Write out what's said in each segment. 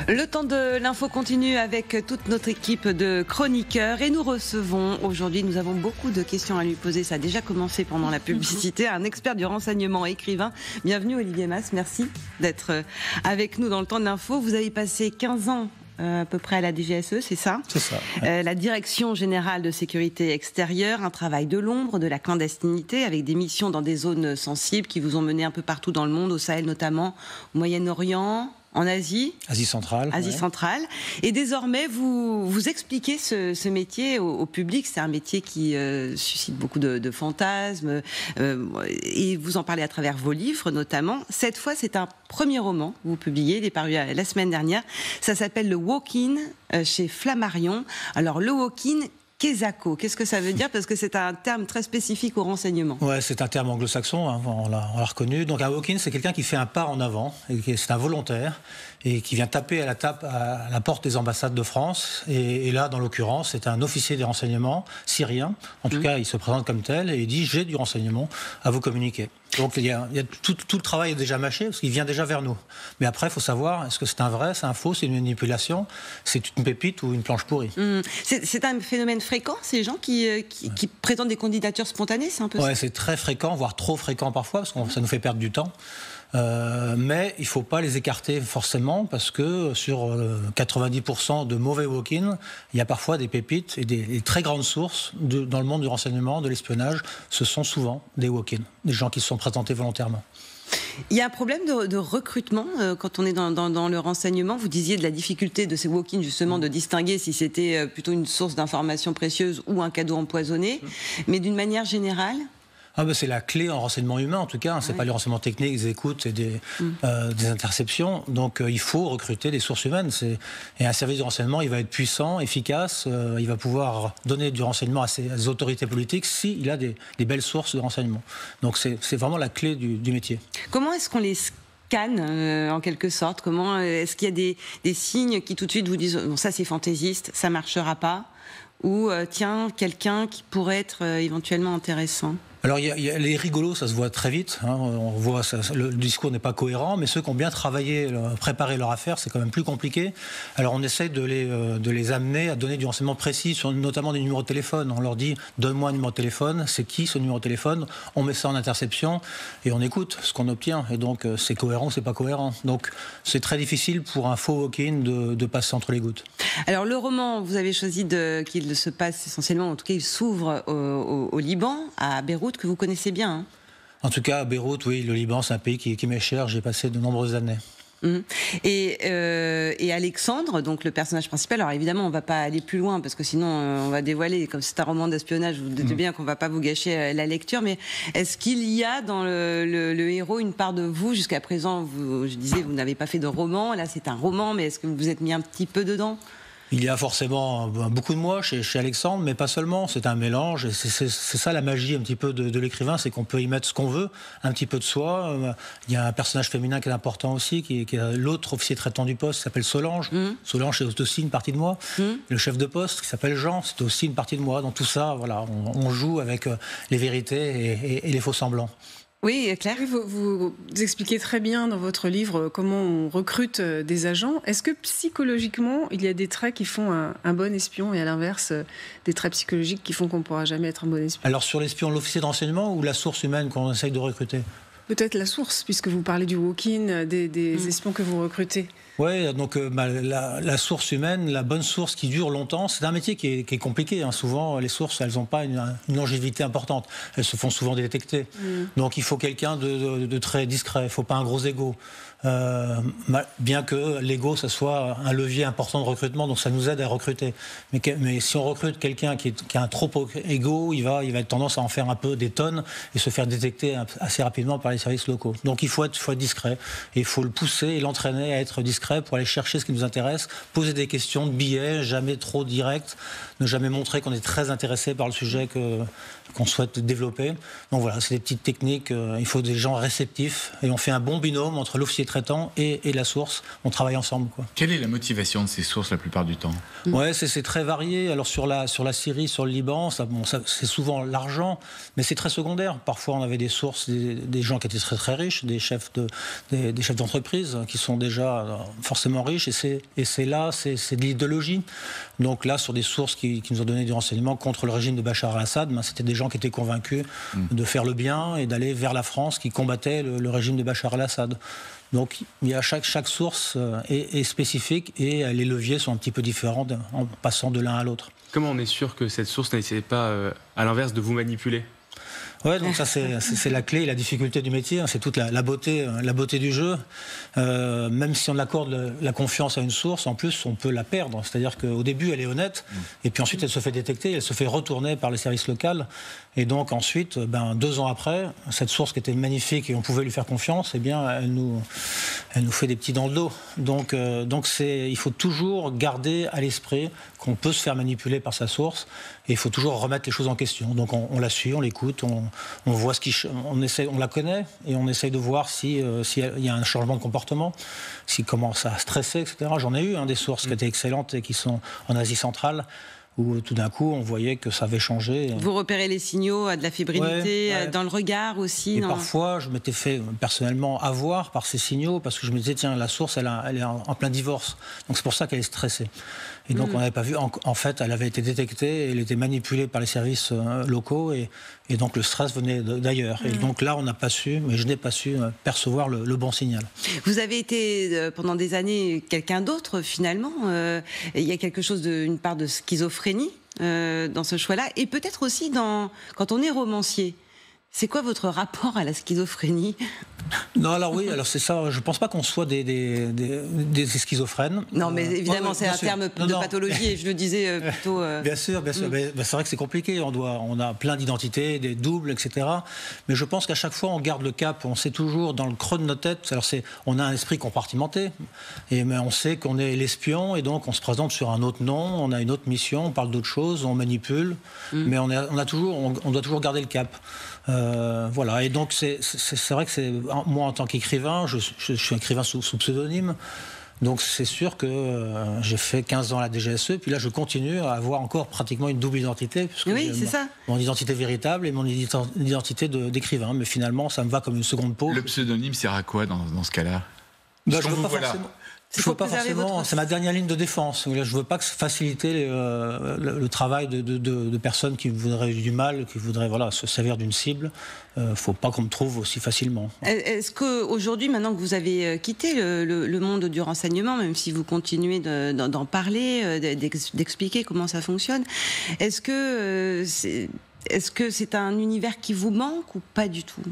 Le temps de l'info continue avec toute notre équipe de chroniqueurs et nous recevons aujourd'hui, nous avons beaucoup de questions à lui poser, ça a déjà commencé pendant la publicité, un expert du renseignement et écrivain. Bienvenue Olivier Mas, merci d'être avec nous dans le temps de l'info. Vous avez passé 15 ans à peu près à la DGSE, c'est ça ? C'est ça. Ouais. La Direction Générale de Sécurité Extérieure, un travail de l'ombre, de la clandestinité, avec des missions dans des zones sensibles qui vous ont mené un peu partout dans le monde, au Sahel notamment, au Moyen-Orient, en Asie. Asie centrale. Asie centrale. Et désormais, vous expliquez ce métier au public. C'est un métier qui suscite beaucoup de fantasmes. Et vous en parlez à travers vos livres, notamment. Cette fois, c'est un premier roman que vous publiez. Il est paru la semaine dernière. Ça s'appelle Le Walk-in chez Flammarion. Alors, le Walk-in, Kesako, qu'est-ce que ça veut dire ? Parce que c'est un terme très spécifique au renseignement. Ouais, c'est un terme anglo-saxon, hein, on l'a reconnu. Donc un walk-in, c'est quelqu'un qui fait un pas en avant, et c'est un volontaire, et qui vient taper à la porte des ambassades de France. Et là, dans l'occurrence, c'est un officier des renseignements syrien. En tout cas, il se présente comme tel et il dit « j'ai du renseignement à vous communiquer ». Donc il y a tout le travail est déjà mâché parce qu'il vient déjà vers nous. Mais après, il faut savoir, est-ce que c'est un vrai, c'est un faux, c'est une manipulation, c'est une pépite ou une planche pourrie. C'est un phénomène fréquent, ces gens qui présentent des candidatures spontanées, c'est un peu ça ? Ouais, c'est très fréquent, voire trop fréquent parfois, parce que ça nous fait perdre du temps. Mais il ne faut pas les écarter forcément, parce que sur 90% de mauvais walk-in, il y a parfois des pépites et des très grandes sources dans le monde du renseignement, de l'espionnage. Ce sont souvent des walk-in, des gens qui se sont présentés volontairement. Il y a un problème de recrutement quand on est dans le renseignement. Vous disiez de la difficulté de ces walk-in, justement, de distinguer si c'était plutôt une source d'information précieuse ou un cadeau empoisonné. Mais d'une manière générale... c'est la clé en renseignement humain, en tout cas. C'est pas les renseignements techniques, des écoutes et des interceptions. Donc, il faut recruter des sources humaines. Et un service de renseignement, il va être puissant, efficace. Il va pouvoir donner du renseignement à ses autorités politiques s'il a des belles sources de renseignement. Donc, c'est vraiment la clé du métier. Comment est-ce qu'on les scanne, en quelque sorte ? Comment est-ce qu'il y a des signes qui tout de suite vous disent « bon, ça c'est fantaisiste, ça marchera pas » ou « tiens, quelqu'un qui pourrait être éventuellement intéressant » ? Alors, il y a les rigolos, ça se voit très vite. Hein, on voit le discours n'est pas cohérent, mais ceux qui ont bien travaillé, préparé leur affaire, c'est quand même plus compliqué. Alors, on essaye de les amener à donner du renseignement précis sur notamment des numéros de téléphone. On leur dit « donne-moi un numéro de téléphone, c'est qui ce numéro de téléphone ?» On met ça en interception et on écoute ce qu'on obtient. Et donc, c'est cohérent ou c'est pas cohérent. Donc, c'est très difficile pour un faux walk-in de passer entre les gouttes. Alors, le roman, vous avez choisi qu'il se passe essentiellement, en tout cas, il s'ouvre au Liban, à Beyrouth, que vous connaissez bien. Hein. En tout cas, à Beyrouth, oui, le Liban, c'est un pays qui m'est cher. J'ai passé de nombreuses années. Et Alexandre, donc le personnage principal, alors évidemment on ne va pas aller plus loin parce que sinon on va dévoiler, comme c'est un roman d'espionnage, vous doutez bien qu'on ne va pas vous gâcher la lecture, mais est-ce qu'il y a dans le héros une part de vous, jusqu'à présent, je disais vous n'avez pas fait de roman, là c'est un roman, mais est-ce que vous vous êtes mis un petit peu dedans ? Il y a forcément beaucoup de moi chez Alexandre, mais pas seulement, c'est un mélange, et c'est ça la magie un petit peu de l'écrivain, c'est qu'on peut y mettre ce qu'on veut, un petit peu de soi. Il y a un personnage féminin qui est important aussi, qui est l'autre officier traitant du poste, qui s'appelle Solange. Solange, c'est aussi une partie de moi. Le chef de poste, qui s'appelle Jean, c'est aussi une partie de moi. Donc tout ça, voilà, on joue avec les vérités et les faux semblants. Oui, Claire. Vous expliquez très bien dans votre livre comment on recrute des agents. Est-ce que psychologiquement, il y a des traits qui font un bon espion et à l'inverse, des traits psychologiques qui font qu'on ne pourra jamais être un bon espion ? Alors sur l'espion, l'officier de renseignement ou la source humaine qu'on essaye de recruter ? Peut-être la source, puisque vous parlez du walk-in, des espions que vous recrutez. Oui, donc la source humaine, la bonne source qui dure longtemps, c'est un métier qui est compliqué. Hein. Souvent, les sources, elles n'ont pas une longévité importante. Elles se font souvent détecter. Donc il faut quelqu'un de très discret. Il ne faut pas un gros ego. Bien que l'ego, ça soit un levier important de recrutement, donc ça nous aide à recruter. Mais si on recrute quelqu'un qui a un trop ego, il va être tendance à en faire un peu des tonnes et se faire détecter assez rapidement par les services locaux. Donc il faut être discret. Et il faut le pousser et l'entraîner à être discret pour aller chercher ce qui nous intéresse, poser des questions de billets, jamais trop direct, ne jamais montrer qu'on est très intéressé par le sujet qu'on souhaite développer. Donc voilà, c'est des petites techniques. Il faut des gens réceptifs et on fait un bon binôme entre l'officier traitant et la source. On travaille ensemble, quoi. Quelle est la motivation de ces sources la plupart du temps ? Ouais, c'est très varié. Alors sur la Syrie, sur le Liban, c'est souvent l'argent, mais c'est très secondaire. Parfois, on avait des sources, des gens qui étaient très très riches, des chefs d'entreprise qui sont déjà forcément riche, et c'est de l'idéologie. Donc là, sur des sources qui nous ont donné du renseignement contre le régime de Bachar al-Assad, c'était des gens qui étaient convaincus de faire le bien et d'aller vers la France qui combattait le régime de Bachar al-Assad. Donc il y a chaque source est spécifique, et les leviers sont un petit peu différents en passant de l'un à l'autre. Comment on est sûr que cette source n'essaie pas, à l'inverse, de vous manipuler ? Ouais, donc ça c'est la clé et la difficulté du métier, c'est toute la beauté du jeu. Même si on accorde la confiance à une source, en plus on peut la perdre. C'est-à-dire qu'au début elle est honnête, et puis ensuite elle se fait détecter, elle se fait retourner par les services locaux. Et donc ensuite, 2 ans après, cette source qui était magnifique et on pouvait lui faire confiance, eh bien elle nous fait des petits dans le dos. Donc il faut toujours garder à l'esprit qu'on peut se faire manipuler par sa source, et il faut toujours remettre les choses en question. Donc on la suit, on l'écoute, on voit on la connaît, et on essaye de voir s'il y a un changement de comportement, s'il commence à stresser, etc. J'en ai eu des sources qui étaient excellentes et qui sont en Asie centrale, où tout d'un coup on voyait que ça avait changé. Vous repérez les signaux de la fébrilité dans le regard aussi. Et parfois je m'étais fait personnellement avoir par ces signaux, parce que je me disais tiens, la source elle est en plein divorce, donc c'est pour ça qu'elle est stressée. Et donc on n'avait pas vu, en fait elle avait été détectée, elle était manipulée par les services locaux, et donc le stress venait d'ailleurs. Et donc là je n'ai pas su percevoir le bon signal. Vous avez été pendant des années quelqu'un d'autre finalement. Il y a quelque chose une part de schizophrénie dans ce choix-là, et peut-être aussi quand on est romancier. C'est quoi votre rapport à la schizophrénie ? Non, alors c'est ça. Je ne pense pas qu'on soit des schizophrènes. Non, mais évidemment, c'est un terme de pathologie, et je le disais plutôt... Bien sûr. Mais c'est vrai que c'est compliqué. On a plein d'identités, des doubles, etc. Mais je pense qu'à chaque fois, on garde le cap. On sait toujours, dans le creux de notre tête, alors on a un esprit compartimenté, mais on sait qu'on est l'espion, et donc on se présente sur un autre nom, on a une autre mission, on parle d'autre chose, on manipule, mais on doit toujours garder le cap. Voilà, et donc c'est vrai que moi en tant qu'écrivain, je suis écrivain sous pseudonyme, donc c'est sûr que j'ai fait 15 ans à la DGSE, puis là je continue à avoir encore pratiquement une double identité, puisque c'est ça. Mon identité véritable et mon identité d'écrivain, mais finalement ça me va comme une seconde peau. Le pseudonyme sert à quoi dans ce cas-là ? Je ne veux pas forcément... Je veux pas forcément, c'est ma dernière ligne de défense. Je ne veux pas faciliter le travail de personnes qui voudraient du mal, qui voudraient se servir d'une cible. Il ne faut pas qu'on me trouve aussi facilement. Est-ce qu'aujourd'hui, maintenant que vous avez quitté le monde du renseignement, même si vous continuez d'en parler, d'expliquer comment ça fonctionne, est-ce que c'est un univers qui vous manque ou pas du tout ?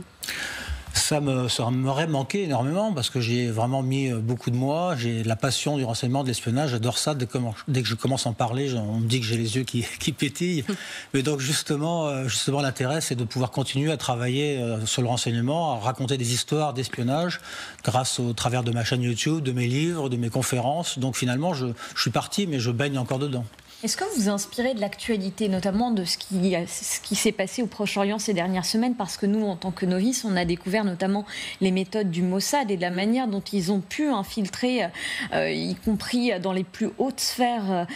Ça m'aurait manqué énormément, parce que j'y ai vraiment mis beaucoup de moi. J'ai la passion du renseignement, de l'espionnage, j'adore ça. Dès que je commence à en parler, on me dit que j'ai les yeux qui pétillent. Mais donc justement l'intérêt, c'est de pouvoir continuer à travailler sur le renseignement, à raconter des histoires d'espionnage au travers de ma chaîne YouTube, de mes livres, de mes conférences. Donc finalement, je suis parti, mais je baigne encore dedans. Est-ce que vous vous inspirez de l'actualité, notamment de ce qui s'est passé au Proche-Orient ces dernières semaines ? Parce que nous, en tant que novices, on a découvert notamment les méthodes du Mossad et de la manière dont ils ont pu infiltrer, y compris dans les plus hautes sphères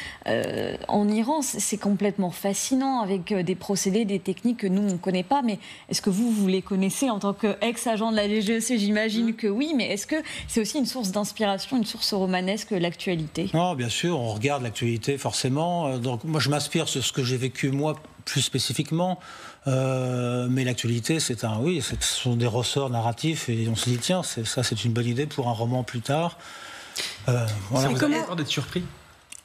en Iran. C'est complètement fascinant, avec des procédés, des techniques que nous, on ne connaît pas. Mais est-ce que vous les connaissez en tant qu'ex-agent de la DGSE ? J'imagine que oui, mais est-ce que c'est aussi une source d'inspiration, une source romanesque, l'actualité ? Non, bien sûr, on regarde l'actualité, forcément. Donc moi je m'inspire sur ce que j'ai vécu moi plus spécifiquement, mais l'actualité ce sont des ressorts narratifs, et on se dit tiens, c'est une bonne idée pour un roman plus tard. Vous avez peur d'être surpris ?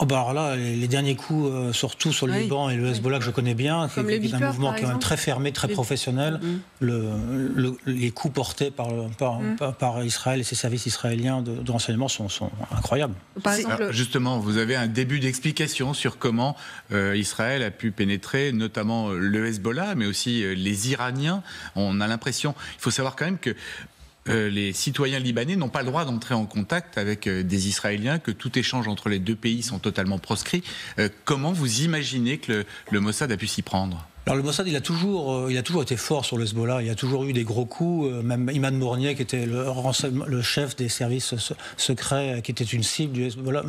Alors là, les derniers coups, surtout sur le Liban et le Hezbollah que je connais bien, qui est un mouvement quand même très fermé, très professionnel. Les coups portés par Israël et ses services israéliens de renseignement sont incroyables. Par exemple, alors justement, vous avez un début d'explication sur comment Israël a pu pénétrer, notamment le Hezbollah, mais aussi les Iraniens. On a l'impression, il faut savoir quand même que les citoyens libanais n'ont pas le droit d'entrer en contact avec des Israéliens, que tout échange entre les deux pays sont totalement proscrits. Comment vous imaginez que le Mossad a pu s'y prendre ? Alors le Mossad, il a toujours été fort sur le Hezbollah. Il y a toujours eu des gros coups. Même Imad Mournier, qui était le chef des services secrets, qui était une cible du Hezbollah,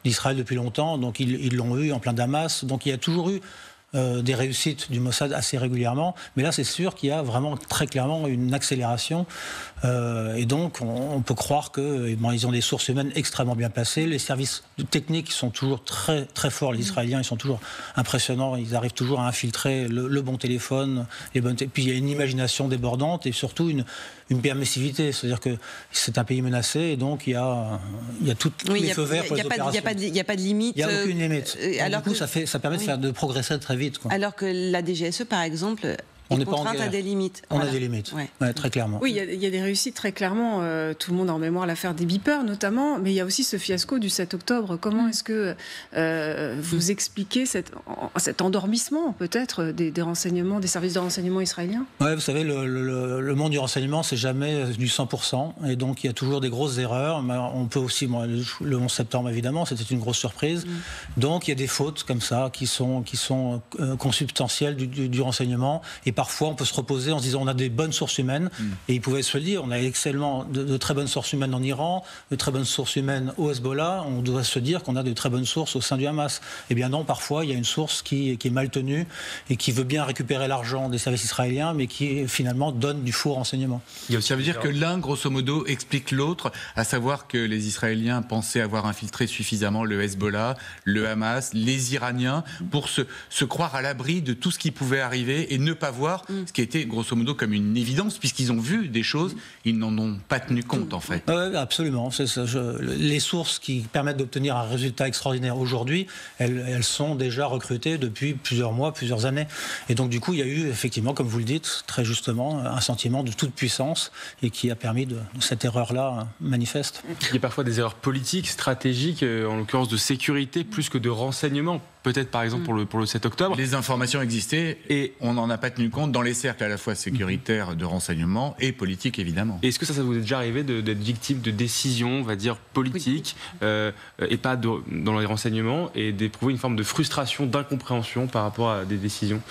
d'Israël depuis longtemps. Donc ils l'ont eu en plein Damas. Donc il y a toujours eu des réussites du Mossad assez régulièrement, mais là c'est sûr qu'il y a vraiment très clairement une accélération et donc on peut croire qu'ils ont des sources humaines extrêmement bien placées, les services techniques sont toujours très, très forts, les Israéliens ils sont toujours impressionnants, ils arrivent toujours à infiltrer le bon téléphone, puis il y a une imagination débordante et surtout une permissivité, c'est-à-dire que c'est un pays menacé et donc il y a toutes les feux verts pour les opérations. Il n'y a pas de limite. Il n'y a aucune limite. Alors du coup, ça permet de progresser très vite. Quoi. Alors que la DGSE, par exemple, on est contrainte à des limites. On a des limites, très clairement. Oui, il y a des réussites très clairement. Tout le monde a en mémoire l'affaire des beepers notamment, mais il y a aussi ce fiasco du 7 octobre. Comment est-ce que vous expliquez cet endormissement peut-être des renseignements, des services de renseignement israéliens ? Oui, vous savez, le monde du renseignement, c'est jamais du 100%, et donc il y a toujours des grosses erreurs. Mais on peut aussi, le 11 septembre évidemment, c'était une grosse surprise. Donc il y a des fautes comme ça qui sont consubstantielles du renseignement. Et parfois, on peut se reposer en se disant on a des bonnes sources humaines. Et ils pouvaient se le dire, on a excellemment de très bonnes sources humaines en Iran, de très bonnes sources humaines au Hezbollah. On doit se dire qu'on a de très bonnes sources au sein du Hamas. Eh bien non, parfois, il y a une source qui est mal tenue et qui veut bien récupérer l'argent des services israéliens, mais qui finalement donne du faux renseignement. Ça veut dire que l'un, grosso modo, explique l'autre, à savoir que les Israéliens pensaient avoir infiltré suffisamment le Hezbollah, le Hamas, les Iraniens, pour se croire à l'abri de tout ce qui pouvait arriver et ne pas voir ce qui était grosso modo comme une évidence, puisqu'ils ont vu des choses, ils n'en ont pas tenu compte en fait. Absolument. Les sources qui permettent d'obtenir un résultat extraordinaire aujourd'hui, elles sont déjà recrutées depuis plusieurs mois, plusieurs années. Et donc du coup, il y a eu effectivement, comme vous le dites, très justement, un sentiment de toute puissance et qui a permis de cette erreur-là manifeste. Il y a parfois des erreurs politiques, stratégiques, en l'occurrence de sécurité, plus que de renseignement. Peut-être par exemple pour le 7 octobre. Les informations existaient et on n'en a pas tenu compte dans les cercles à la fois sécuritaires de renseignement et politiques évidemment. Est-ce que ça vous est déjà arrivé d'être victime de décisions, on va dire, politiques et pas dans les renseignements et d'éprouver une forme de frustration, d'incompréhension par rapport à des décisions ?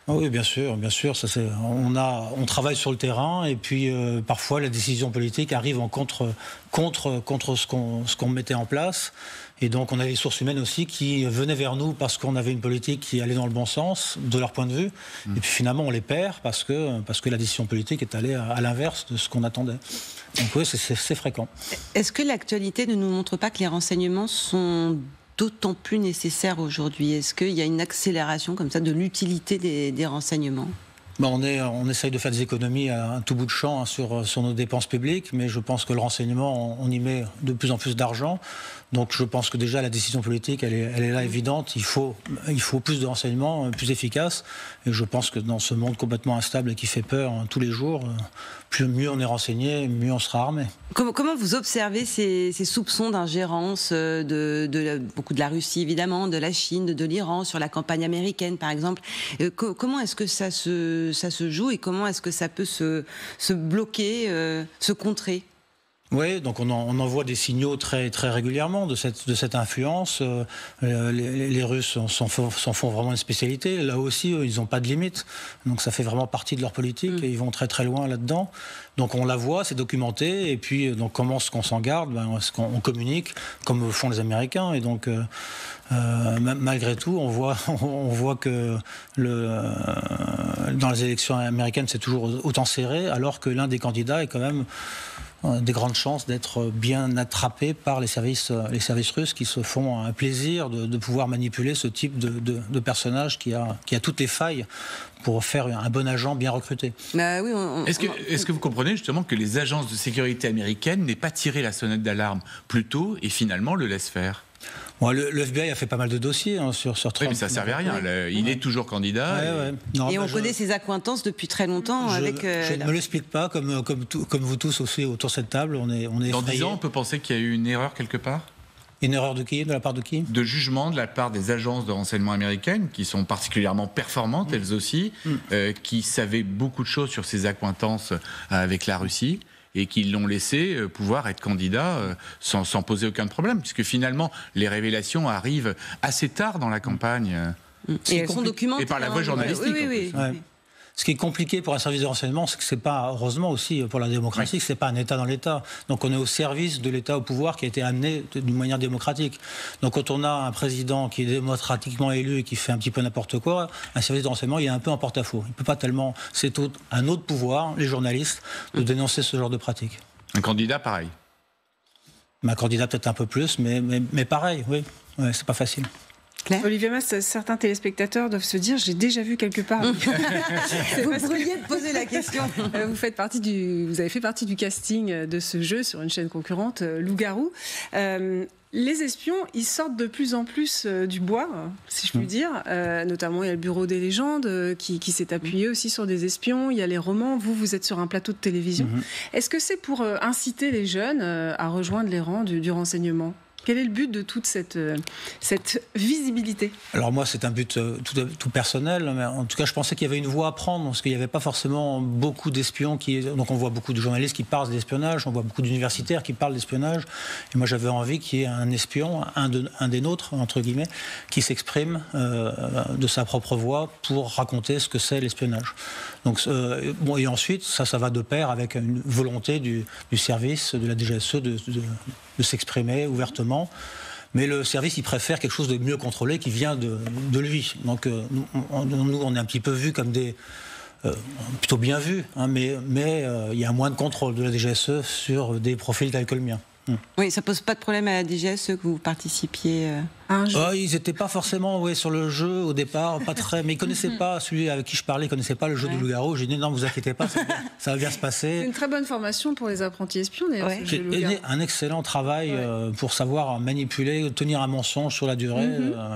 Oui, bien sûr. On travaille sur le terrain et puis parfois la décision politique arrive en contre ce qu'on mettait en place. Et donc on a les sources humaines aussi qui venaient vers nous parce qu'on avait une politique qui allait dans le bon sens, de leur point de vue. Et puis finalement on les perd parce que la décision politique est allée à l'inverse de ce qu'on attendait. Donc oui, c'est fréquent. Est-ce que l'actualité ne nous montre pas que les renseignements sont d'autant plus nécessaires aujourd'hui ? Est-ce qu'il y a une accélération comme ça de l'utilité des renseignements ? On essaye de faire des économies à un tout bout de champ sur nos dépenses publiques, mais je pense que le renseignement, on y met de plus en plus d'argent. Donc je pense que déjà la décision politique, elle est là évidente. Il faut plus de renseignements, plus efficaces. Et je pense que dans ce monde complètement instable et qui fait peur tous les jours, mieux on est renseigné, mieux on sera armé. Comment vous observez ces soupçons d'ingérence beaucoup de la Russie évidemment, de la Chine, de l'Iran sur la campagne américaine par exemple ? Comment est-ce que ça se joue et comment est-ce que ça peut se bloquer, se contrer ? Oui, donc on en voit des signaux très, très régulièrement de cette influence. Les Russes s'en font vraiment une spécialité. Là aussi, ils n'ont pas de limite. Donc ça fait vraiment partie de leur politique et ils vont très très loin là-dedans. Donc on la voit, c'est documenté. Et puis donc comment est-ce qu'on s'en garde ? On communique comme font les Américains. Et donc malgré tout, on voit que dans les élections américaines, c'est toujours autant serré, alors que l'un des candidats est quand même des grandes chances d'être bien attrapé par les services russes qui se font un plaisir de pouvoir manipuler ce type de personnage qui a toutes les failles pour faire un bon agent bien recruté. Oui, Est-ce que vous comprenez justement que les agences de sécurité américaines n'aient pas tiré la sonnette d'alarme plus tôt et finalement le laissent faire ? Le FBI a fait pas mal de dossiers sur Trump. Oui, mais ça ne servait à rien. Il est toujours candidat. Et on connaît ses accointances depuis très longtemps. Je ne me l'explique pas, comme vous tous aussi autour de cette table. On est Dans effrayés. 10 ans, on peut penser qu'il y a eu une erreur quelque part ? Une erreur de qui ? De la part de qui ? De jugement de la part des agences de renseignement américaines, qui sont particulièrement performantes, elles aussi, qui savaient beaucoup de choses sur ses accointances avec la Russie, et qui l'ont laissé pouvoir être candidat sans poser aucun problème, puisque finalement, les révélations arrivent assez tard dans la campagne. Et elles sont documentées. Et par la voie journalistique. Oui. Ce qui est compliqué pour un service de renseignement, c'est que c'est pas, heureusement aussi pour la démocratie, que c'est pas un État dans l'État. Donc on est au service de l'État au pouvoir qui a été amené d'une manière démocratique. Donc quand on a un président qui est démocratiquement élu et qui fait un petit peu n'importe quoi, un service de renseignement, il est un peu en porte-à-faux. Il peut pas tellement, c'est un autre pouvoir, les journalistes, de dénoncer ce genre de pratique. Un candidat, pareil. Un candidat peut-être un peu plus, mais pareil, oui, ouais, c'est pas facile. Claire ? Olivier Mas, certains téléspectateurs doivent se dire, j'ai déjà vu quelque part. Vous pourriez poser la question. Vous avez fait partie du casting de ce jeu sur une chaîne concurrente, Loup-garou. Les espions, ils sortent de plus en plus du bois, si je puis dire. Notamment, il y a le Bureau des légendes qui s'est appuyé aussi sur des espions. Il y a les romans. Vous êtes sur un plateau de télévision. Est-ce que c'est pour inciter les jeunes à rejoindre les rangs du renseignement ? Quel est le but de toute cette visibilité ? Alors moi, c'est un but tout personnel, mais en tout cas, je pensais qu'il y avait une voie à prendre, parce qu'il n'y avait pas forcément beaucoup d'espions donc on voit beaucoup de journalistes qui parlent d'espionnage, on voit beaucoup d'universitaires qui parlent d'espionnage, et moi j'avais envie qu'il y ait un espion, un des nôtres, entre guillemets, qui s'exprime de sa propre voix pour raconter ce que c'est l'espionnage. Donc, et ensuite, ça va de pair avec une volonté du service, de la DGSE, de s'exprimer ouvertement. Mais le service, il préfère quelque chose de mieux contrôlé qui vient de lui. Donc nous, on est un petit peu vus comme des... plutôt bien vus, hein, mais il y a moins de contrôle de la DGSE sur des profils tels que le mien. Oui, ça pose pas de problème à la DGSE que vous participiez à un jeu. Ils n'étaient pas forcément sur le jeu au départ, pas très, mais ils connaissaient pas, celui avec qui je parlais, ils connaissaient pas le jeu du loup-garou. J'ai dit non, vous inquiétez pas, ça va bien se passer. C'est une très bonne formation pour les apprentis espions d'ailleurs. Ouais. Ce jeu J'ai loup-garou. un excellent travail pour savoir manipuler, tenir un mensonge sur la durée.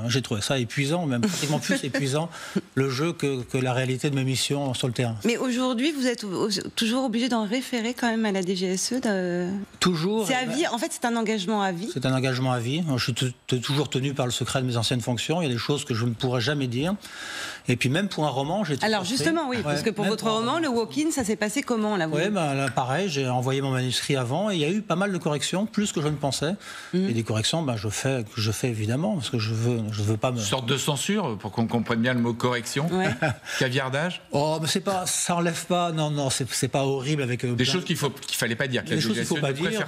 J'ai trouvé ça épuisant, même pratiquement plus épuisant le jeu que la réalité de mes missions sur le terrain. Mais aujourd'hui, vous êtes toujours obligé d'en référer quand même à la DGSE Toujours. C'est à vie. En fait, c'est un engagement à vie. C'est un engagement à vie. Je suis toujours tenu par le secret de mes anciennes fonctions. Il y a des choses que je ne pourrais jamais dire. Et puis même pour un roman, j'ai été Alors forcé. justement, oui, parce que pour votre roman, le walk-in, ça s'est passé comment là, Oui, là, pareil, j'ai envoyé mon manuscrit avant et il y a eu pas mal de corrections, plus que je ne pensais. Et des corrections, que je fais évidemment, parce que je veux pas me... Une sorte de censure, pour qu'on comprenne bien le mot correction. Ouais. Caviardage. Oh, mais ça enlève pas, non, c'est pas horrible avec... Des choses qu'il fallait pas dire. Que Des choses qu'il ne faut pas dire.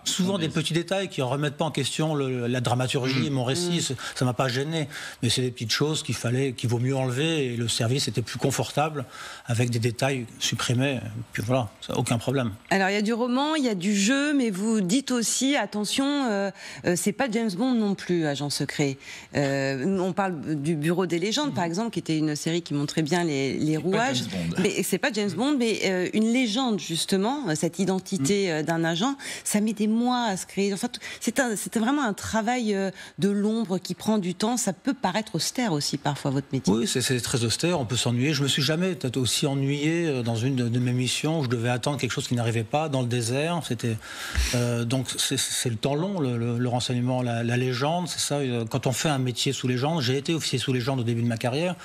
Souvent des petits détails qui ne remettent pas en question la dramaturgie et mon récit. Ça ne m'a pas gêné. Mais c'est des petites choses qu'il vaut mieux enlever et le service était plus confortable avec des détails supprimés. Puis voilà, ça, aucun problème. Alors il y a du roman, il y a du jeu, mais vous dites aussi, attention, c'est pas James Bond non plus, Agent secret. On parle du Bureau des légendes, par exemple, qui était une série qui montrait bien les rouages. Mais c'est pas James Bond, mais une légende, justement, cette identité d'un agent, ça met des mois à se créer. Enfin, c'était vraiment un travail de l'ombre qui prend du temps. Ça peut paraître austère aussi, parfois, votre métier. Oui, c'est très austère, on peut s'ennuyer. Je me suis jamais peut-être aussi ennuyé dans une de mes missions où je devais attendre quelque chose qui n'arrivait pas dans le désert. Donc c'est le temps long, le renseignement, la légende, c'est ça. Quand on fait un métier sous légende, j'ai été officier sous légende au début de ma carrière,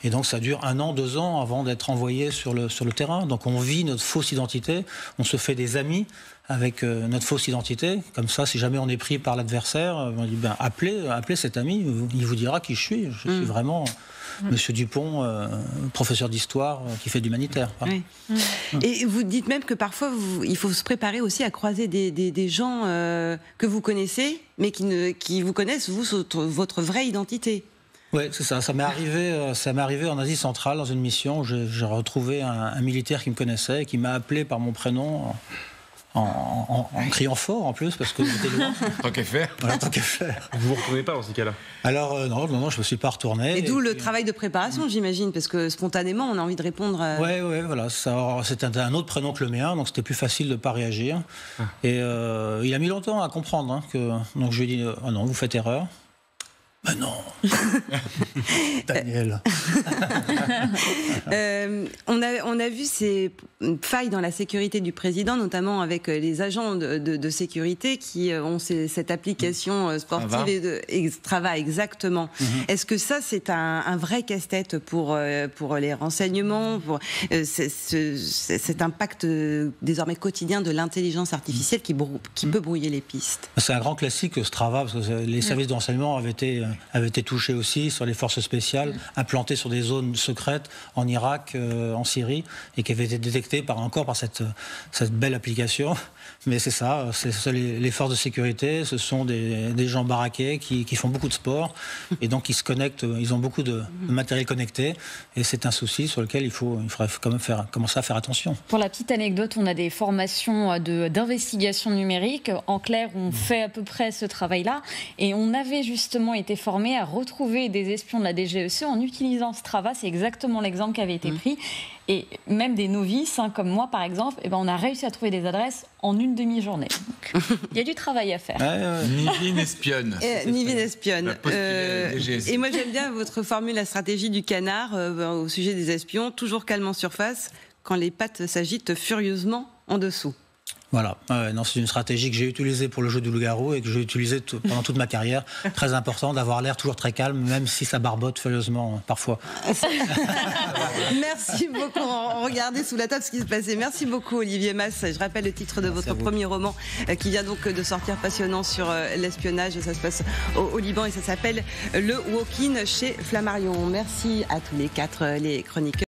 et donc ça dure 1 an, 2 ans avant d'être envoyé sur le terrain. Donc on vit notre fausse identité, on se fait des amis avec notre fausse identité. Comme ça, si jamais on est pris par l'adversaire, on dit appelez cet ami, il vous dira qui je suis. Je suis vraiment Monsieur Dupont, professeur d'histoire qui fait de l'humanitaire. Oui. Et vous dites même que parfois, il faut se préparer aussi à croiser des gens que vous connaissez, mais qui vous connaissent, vous, votre vraie identité. Oui, c'est ça. Ça m'est arrivé en Asie centrale, dans une mission où j'ai retrouvé un militaire qui me connaissait et qui m'a appelé par mon prénom en criant fort en plus, parce que j'étais loin. Tant qu'à faire. Voilà, tant qu'à faire. Vous vous retournez pas dans ces cas-là? Alors non, je me suis pas retourné. Et d'où le travail de préparation, j'imagine, parce que spontanément, on a envie de répondre. Ouais, voilà. C'était un autre prénom que le mien, donc c'était plus facile de pas réagir. Et il a mis longtemps à comprendre donc je lui ai dit non, vous faites erreur. Ben non. Daniel. On a vu ces failles dans la sécurité du président, notamment avec les agents de sécurité qui ont cette application sportive Strava, exactement. Est-ce que ça, c'est un vrai casse-tête pour les renseignements, pour cet impact désormais quotidien de l'intelligence artificielle qui peut brouiller les pistes? C'est un grand classique, Strava, parce que les services de renseignement avaient été avait été touché aussi sur les forces spéciales, implantées sur des zones secrètes en Irak, en Syrie, et qui avait été détectées encore par cette belle application. Mais c'est ça, les forces de sécurité, ce sont des gens baraqués qui font beaucoup de sport, et donc ils se connectent, ils ont beaucoup de matériel connecté, et c'est un souci sur lequel il faudrait quand même commencer à faire attention. Pour la petite anecdote, on a des formations d'investigation numérique. En clair, on fait à peu près ce travail-là, et on avait justement été formé à retrouver des espions de la DGEC en utilisant Strava. C'est exactement l'exemple qui avait été pris. Et même des novices, comme moi par exemple, on a réussi à trouver des adresses en une demi-journée. Il y a du travail à faire. Nivine espionne. Nivine espionne. Et moi j'aime bien votre formule, la stratégie du canard au sujet des espions, toujours calme en surface, quand les pattes s'agitent furieusement en dessous. Voilà, non, c'est une stratégie que j'ai utilisée pour le jeu du loup-garou et que j'ai utilisée pendant toute ma carrière. Très important d'avoir l'air toujours très calme, même si ça barbote furieusement parfois. Merci beaucoup. Regardez sous la table ce qui se passait. Merci beaucoup Olivier Masse. Je rappelle le titre de votre premier roman qui vient donc de sortir, passionnant sur l'espionnage. Ça se passe au Liban et ça s'appelle Le Walk-in chez Flammarion. Merci à tous les quatre les chroniqueurs.